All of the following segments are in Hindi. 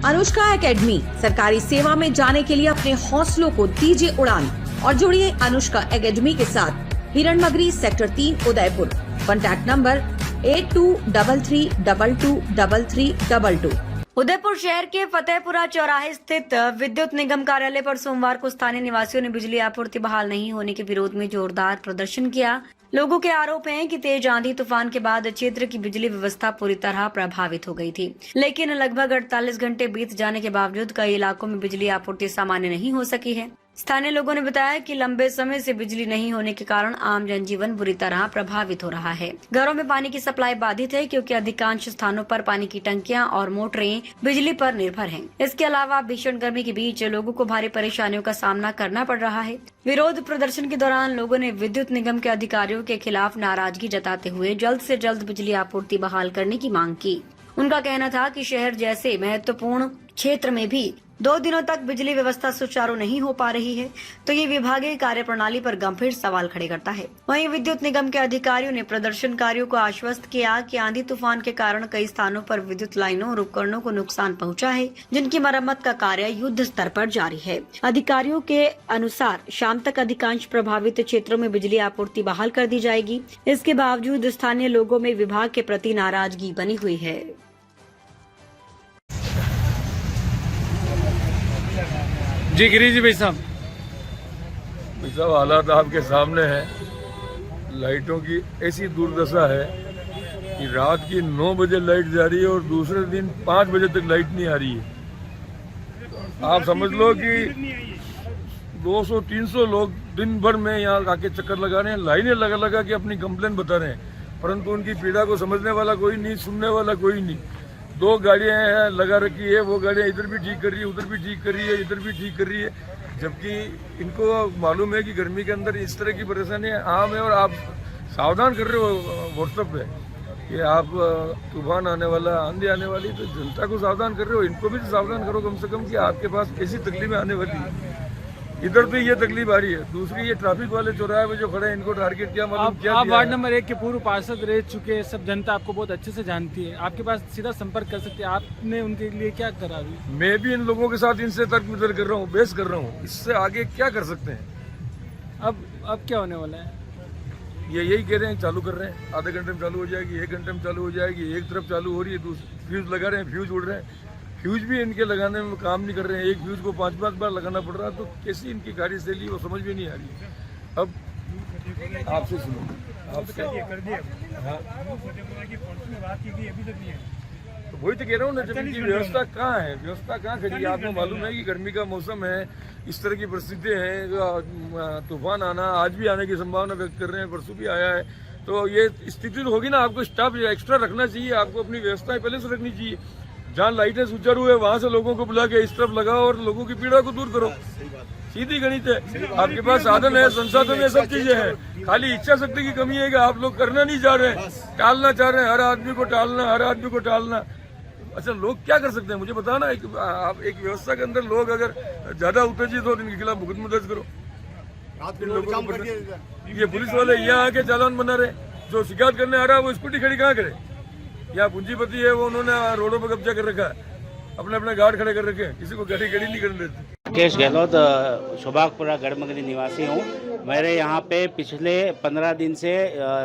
अनुष्का एकेडमी, सरकारी सेवा में जाने के लिए अपने हौसलों को दीजिए उड़ान और जुड़िए अनुष्का एकेडमी के साथ। Hiranmagri sector 3 Udaipur. Contact number 8233223322। Udaipur शहर के फतेहपुरा चौराहे स्थित विद्युत निगम कार्यालय पर सोमवार को स्थानीय निवासियों ने बिजली आपूर्ति बहाल नहीं होने के विरोध में जोरदार प्रदर्शन किया। लोगों के आरोप हैं कि तेज आंधी तूफान के बाद क्षेत्र की बिजली व्यवस्था पूरी तरह प्रभावित हो गई थी, लेकिन लगभग 48 घंटे बीत जाने के बावजूद कई इलाकों में बिजली आपूर्ति सामान्य नहीं हो सकी है। स्थानीय लोगों ने बताया कि लंबे समय से बिजली नहीं होने के कारण आम जनजीवन बुरी तरह प्रभावित हो रहा है। घरों में पानी की सप्लाई बाधित है क्योंकि अधिकांश स्थानों पर पानी की टंकियां और मोटरें बिजली पर निर्भर हैं। इसके अलावा भीषण गर्मी के बीच लोगों को भारी परेशानियों का सामना करना पड़ रहा है। विरोध प्रदर्शन के दौरान लोगों ने विद्युत निगम के अधिकारियों के खिलाफ नाराजगी जताते हुए जल्द से जल्द बिजली आपूर्ति बहाल करने की मांग की। उनका कहना था कि शहर जैसे महत्वपूर्ण क्षेत्र में भी 2 दिनों तक बिजली व्यवस्था सुचारू नहीं हो पा रही है, तो ये विभागीय कार्यप्रणाली पर गंभीर सवाल खड़े करता है। वहीं विद्युत निगम के अधिकारियों ने प्रदर्शनकारियों को आश्वस्त किया कि आंधी तूफान के कारण कई स्थानों पर विद्युत लाइनों और उपकरणों को नुकसान पहुंचा है, जिनकी मरम्मत का कार्य युद्ध स्तर पर जारी है। अधिकारियों के अनुसार शाम तक अधिकांश प्रभावित क्षेत्रों में बिजली आपूर्ति बहाल कर दी जाएगी। इसके बावजूद स्थानीय लोगों में विभाग के प्रति नाराजगी बनी हुई है। जी गिरी जी भाई साहब हालात आपके सामने हैं। लाइटों की ऐसी दुर्दशा है कि रात की 9 बजे लाइट जा रही है और दूसरे दिन 5 बजे तक लाइट नहीं आ रही है। आप समझ लो कि 200-300 लोग दिन भर में यहाँ आके चक्कर लगा रहे हैं, लाइनें लगा के अपनी कंप्लेन बता रहे हैं, परंतु उनकी पीड़ा को समझने वाला कोई नहीं, सुनने वाला कोई नहीं। 2 गाड़ियां हैं लगा रखी है, वो गाड़ियां इधर भी ठीक कर रही है, उधर भी ठीक कर रही है, इधर भी ठीक कर रही है, जबकि इनको मालूम है कि गर्मी के अंदर इस तरह की परेशानियां आम है। और आप सावधान कर रहे हो व्हाट्सएप पे कि आप तूफान आने वाला, आंधी आने वाली, तो जनता को सावधान कर रहे हो, इनको भी तो सावधान करो कम से कम कि आपके पास ऐसी तकलीफें आने वाली है। इधर तो ये तकलीफ आ रही है, दूसरी ये ट्रैफिक वाले चौराहे में जो खड़े हैं इनको टारगेट किया, मतलब क्या आप वार्ड नंबर 1 के पूर्व पार्षद रह चुके, सब जनता आपको बहुत अच्छे से जानती है, आपके पास सीधा संपर्क कर सकते हैं। आपने उनके लिए क्या करा अभी? मैं भी इन लोगों के साथ इनसे तर्क वितर्क कर रहा हूँ, बहस कर रहा हूँ, इससे आगे क्या कर सकते हैं। अब क्या होने वाला है? ये यही कह रहे हैं, चालू कर रहे हैं, आधे घंटे में चालू हो जाएगी, 1 घंटे में चालू हो जाएगी। एक तरफ चालू हो रही है, दूसरी फ्यूज लगा रहे हैं, फ्यूज उड़ रहे हैं, फ्यूज भी इनके लगाने में काम नहीं कर रहे हैं। एक फ्यूज को 5-5 बार लगाना पड़ रहा है, तो कैसी इनकी कार्यशैली वो समझ में नहीं आ रही। अब आपसे सुनो, आपसे तो वही तो कह रहा हूँ ना, जब इनकी व्यवस्था कहाँ है, व्यवस्था कहाँ खड़ी है। आपको मालूम है कि गर्मी का मौसम है, इस तरह की परिस्थितियाँ हैं, तूफान आना, आज भी आने की संभावना व्यक्त कर रहे हैं, परसों भी आया है, तो ये स्थिति तो होगी ना। आपको स्टाफ एक्स्ट्रा रखना चाहिए, आपको अपनी व्यवस्थाएं पहले से रखनी चाहिए। जहाँ लाइटें सुचारू है वहां से लोगों को बुला के इस तरफ लगाओ और लोगों की पीड़ा को दूर करो। सीधी गणित है, आपके पास साधन है, संसाधन है, सब चीजें हैं, खाली इच्छा शक्ति की कमी है कि आप लोग करना नहीं चाह रहे हैं, टालना चाह रहे हैं, हर आदमी को टालना। अच्छा, लोग क्या कर सकते हैं मुझे बताना। आप एक व्यवस्था के अंदर लोग अगर ज्यादा उत्तेजित हो तो इनके खिलाफ मुकदमा दर्ज करो। ये पुलिस वाले यहाँ आके चालान बना रहे, जो शिकायत करने आ रहा है वो स्कूटी खड़ी कहाँ करे। या पूंजीपति है वो, उन्होंने रोडों पर कब्जा कर रखा है, अपने गार्ड खड़े कर रखे हैं, किसी को गाड़ी नहीं करने देते। मुकेश गहलोत, शोभागपुरा गढ़मगरी निवासी हूँ। मेरे यहाँ पे पिछले 15 दिन से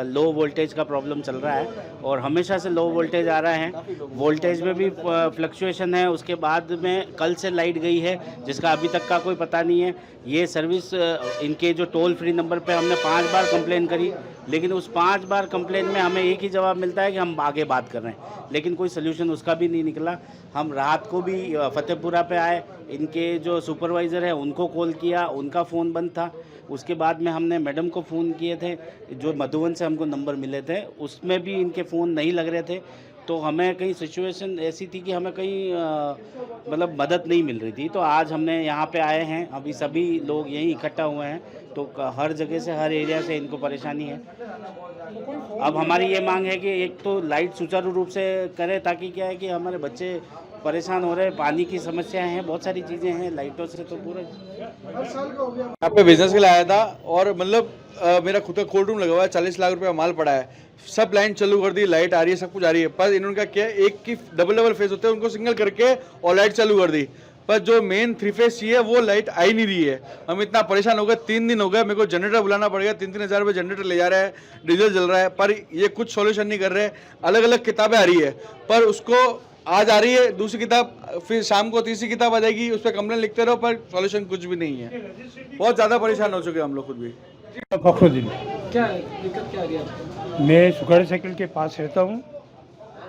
लो वोल्टेज का प्रॉब्लम चल रहा है और हमेशा से लो वोल्टेज आ रहा है। वोल्टेज में भी फ्लक्चुएशन है। उसके बाद में कल से लाइट गई है, जिसका अभी तक का कोई पता नहीं है। ये सर्विस इनके जो टोल फ्री नंबर पे हमने 5 बार कंप्लेन करी, लेकिन उस 5 बार कंप्लेन में हमें एक ही जवाब मिलता है कि हम आगे बात कर रहे हैं, लेकिन कोई सोल्यूशन उसका भी नहीं निकला। हम रात को भी फतेहपुरा पे आए, इनके जो सुपरवाइज़र है उनको कॉल किया, उनका फ़ोन बंद था। उसके बाद में हमने मैडम को फ़ोन किए थे, जो मधुबन से हमको नंबर मिले थे, उसमें भी इनके फ़ोन नहीं लग रहे थे। तो हमें कहीं सिचुएशन ऐसी थी कि हमें कहीं मतलब मदद नहीं मिल रही थी। तो आज हमने यहाँ पे आए हैं, अभी सभी लोग यहीं इकट्ठा हुए हैं, तो हर जगह से, हर एरिया से इनको परेशानी है। अब हमारी ये मांग है कि एक तो लाइट सुचारू रूप से करें, ताकि क्या है कि हमारे बच्चे परेशान हो रहे हैं, पानी की समस्या है, बहुत सारी चीज़ें हैं, लाइटों से तो पूरा। यहाँ पे बिजनेस के लिए आया था और मतलब मेरा खुद का कोल्ड रूम लगा हुआ है, 40 लाख रुपए का माल पड़ा है, सब लाइन चालू कर दी, लाइट आ रही है, सब कुछ आ रही है, पर इन्होंने क्या किया, एक की डबल फेस होते हैं उनको सिंगल करके और लाइट चालू कर दी, पर जो मेन 3 फेस चाहिए वो लाइट आ ही नहीं रही है। हम इतना परेशान हो गए, 3 दिन हो गए, मेरे को जनरेटर बुलाना पड़ेगा, 3-3 हज़ार रुपये जनरेटर ले जा रहा है, डीजल जल रहा है, पर ये कुछ सॉल्यूशन नहीं कर रहे। अलग अलग किताबें आ रही है, पर उसको आज आ रही है दूसरी किताब, फिर शाम को तीसरी किताब आ जाएगी, उस पर कंप्लेन लिखते रहो, पर सॉल्यूशन कुछ भी नहीं है। बहुत ज़्यादा परेशान हो चुके हैं हम लोग खुद भी। फखरुद्दीन, क्या दिक्कत क्या आ रही है आपको? मैं सुगढ़ साइकिल के पास रहता हूँ।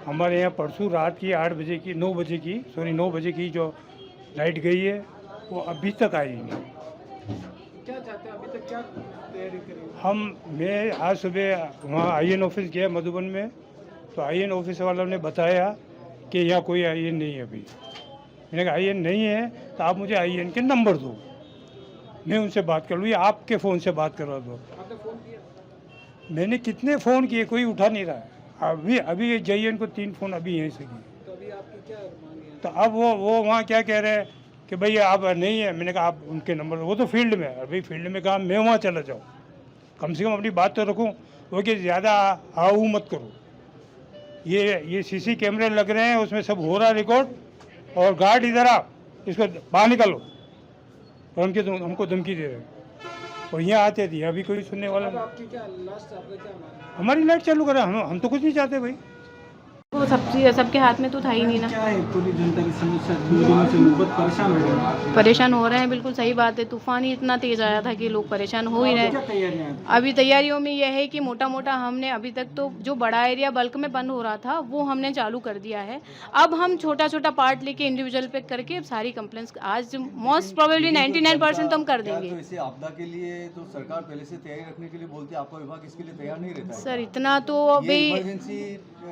हमारे यहाँ परसों रात की 9 बजे की जो लाइट गई है वो अभी तक आई नहीं। क्या चाहते हैं अभी तक, क्या तैयारी करेंगे? मैं आज सुबह वहाँ आईएन ऑफिस गया मधुबन में, तो आईएन ऑफिस वालों ने बताया कि यहाँ कोई आईएन नहीं है अभी। मैंने कहा आईएन नहीं है तो आप मुझे आईएन के नंबर दो, मैं उनसे बात कर लूँ या आपके फ़ोन से बात करवा दो। आपने फ़ोन किया? मैंने कितने फ़ोन किए, कोई उठा नहीं रहा है। अभी JN को 3 फ़ोन अभी यहीं से किए। तो अभी आपकी क्या मांग है? तो अब वो वहाँ क्या कह रहे हैं कि भैया आप नहीं है। मैंने कहा आप उनके नंबर, वो तो फील्ड में है, अभी फील्ड में कहा मैं वहाँ चला जाऊँ, कम से कम अपनी बात तो रखूँ। वो कि ज़्यादा आओ मत करो, ये CC कैमरे लग रहे हैं, उसमें सब हो रहा रिकॉर्ड, और गार्ड इधर आ, इसको बाहर निकालो। और हमको धमकी दे रहे हैं, और यहाँ आते थे, अभी कोई सुनने वाला अब नहीं। आपकी क्या लास्ट आपका क्या मांग है? हमारी लाइट चालू करें, हम तो कुछ नहीं चाहते भाई। वो सबके हाथ में तो था ही नहीं ना। क्या है पूरी जनता की समस्या? 2 दिनों से लोग बहुत परेशान हो रहे हैं। परेशान हो रहे हैं, बिल्कुल सही बात है। तूफान ही इतना तेज आया था कि लोग परेशान हो ही रहे क्या हैं। तैयारियां हैं? अभी तैयारियों में यह है कि मोटा मोटा हमने अभी तक तो जो बड़ा एरिया बल्क में बंद हो रहा था वो हमने चालू कर दिया है। अब हम छोटा छोटा पार्ट लेके इंडिविजुअल पे करके अब सारी कंप्लेंट्स आज मोस्ट प्रोबेबली 99% तो हम कर देंगे। तो इसे आपदा के लिए तो सरकार पहले से तैयारी रखने के लिए बोलती है, आपका विभाग इसके लिए तैयार नहीं रहता है? सर इतना तो अभी इमरजेंसी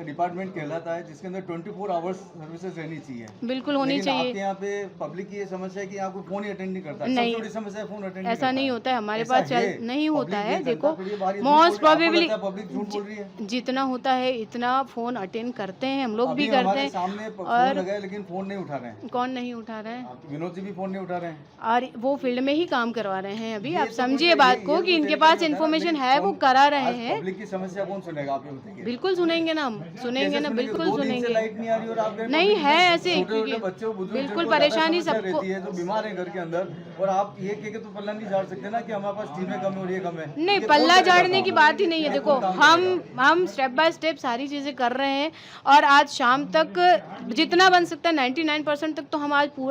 डिपार्टमेंट कहलाता है, जिसके अंदर 24 आवर्स सर्विसेज रहनी चाहिए, बिल्कुल होनी लेकिन चाहिए। आपके यहाँ पे पब्लिक की ये समस्या है कि यहाँ कोई फोन ही अटेंड नहीं करता। नहीं, सबसे बड़ी समस्या है फोन अटेंड ऐसा नहीं होता है हमारे ऐसा पास, है। नहीं होता पब्लिक है। ये देखो जनता थोड़ी बारी मोस्ट प्रोबेबली पब्लिक झूठ बोल रही है। जितना होता है इतना फोन अटेंड करते हैं, हम लोग भी अभी करते हमारे हैं। सामने फोन और लगा है लेकिन फोन नहीं उठा रहे हैं। कौन नहीं उठा रहे हैं? विनोद जी भी फोन नहीं उठा रहे हैं, और वो फील्ड में ही काम करवा रहे हैं अभी। ये आप तो समझिए कुछ- बात ये को तो कि इनके तरीका पास होता है ना, इन्फॉर्मेशन लेकिन है, वो फोन- करा रहे आज हैं। पब्लिक की समस्या कौन सुनेगा, आप ये बताइए। बिल्कुल सुनेंगे ना, हम सुनेंगे ना, बिल्कुल 2 दिन से सुनेंगे। लाइट नहीं आ रही और आप नहीं है ऐसे, छोटे-छोटे क्योंकि बच्चों बुजुर्ग बिल्कुल जिनको ज्यादा परेशानी समस्या सबको। रहती है, जो बीमार है घर के अंदर, और आप ये कह के तो पल्ला नहीं झाड़ सकते ना कि हमारे पास चीजें कम है और ये कम है। नहीं, ये पल्ला कौन करेगा झाड़ने की काम? बात ही नहीं है। ये देखो कौन काम करेगा? हम स्टेप बाय स्टेप सारी चीजें कर रहे हैं, और आज शाम तक जितना बन सकता है 99% तक तो हम आज पूरा